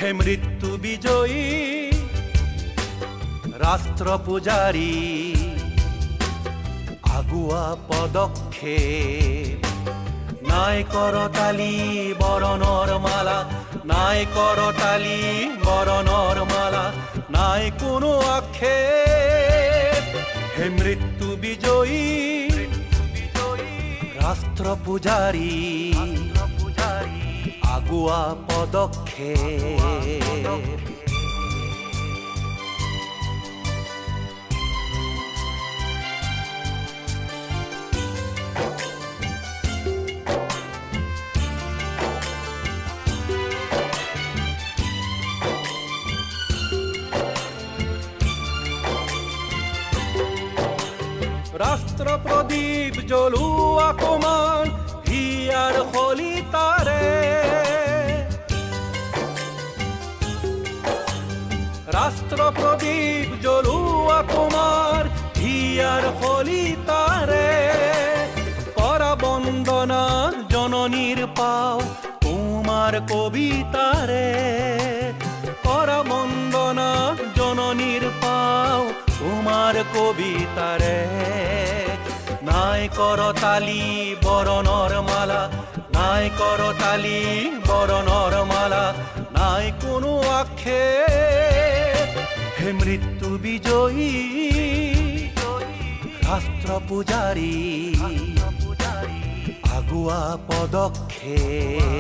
হে মৃত্যু বিজয়ী রাষ্ট্র পূজারী আগুয়া পদক্ষেপ নাই করতালি বরণর মালা নাই করতালি বরণর মালা নাই কোনো আক্ষেপ হে মৃত্যু বিজয়ী রাষ্ট্র পূজারী আগুয়া পদক্ষেপ রাষ্ট্র প্রদীপ জ্বলুয়া কমান হিয়ার হলিতারে রাষ্ট্র প্রদীপ জ্বলুয়া কুমার হিয়ার হলিতারে করা বন্দনা জননীর পাও তোমার কবিতারে করা বন্দনা জননীর পাও তোমার কবিতারে নাই করতালি বরণর মালা নাই করতালি বরণর মালা নাই কোনো আক্ষেপ হে মৃত্যু বিজয়ী রাষ্ট্র পূজারী আগুয়া পদক্ষেপ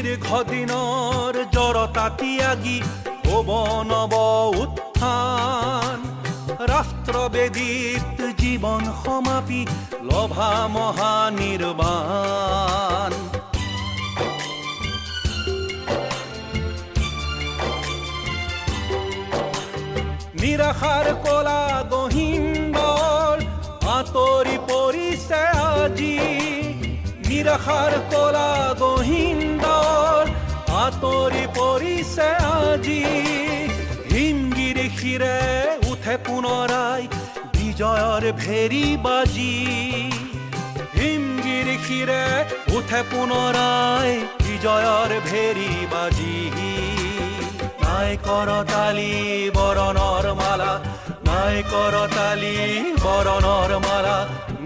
দীৰ্ঘদিনৰ জড়তা ত্যাগী হব নব উত্থান ৰাষ্ট্ৰবেদীত জীৱন সমাপি লভা মহানিৰ্বাণ নিৰাশাৰ কলা গহীন দল আঁতৰি পৰিছে আজি নিৰাশাৰ কলা গহীন দল আঁতৰি পৰিছে আজি হিমগিৰি শিৰে উঠে পুনৰাই বিজয়ৰ ভেৰি বাজি হিমগিৰি শিৰে উঠে পুনৰাই বিজয়ৰ ভেৰি বাজি নাই করতালি বরণর মালা নাই করতালি বরণর মালা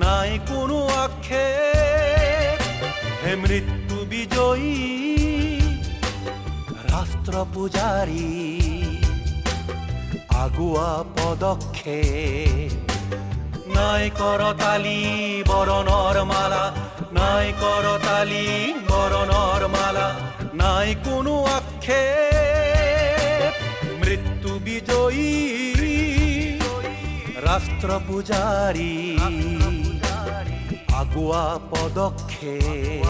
নাই কোনো আক্ষেপ হে মৃত্যু বিজয়ী রাষ্ট্র পূজারী আগুয়া পদক্ষেপ নাই করতালি বরণর মালা নাই করতালি বরণর মালা নাই কোনো আক্ষেপ মৃত্যু বিজয়ী রাষ্ট্র পূজারী আগুয়া পদক্ষেপ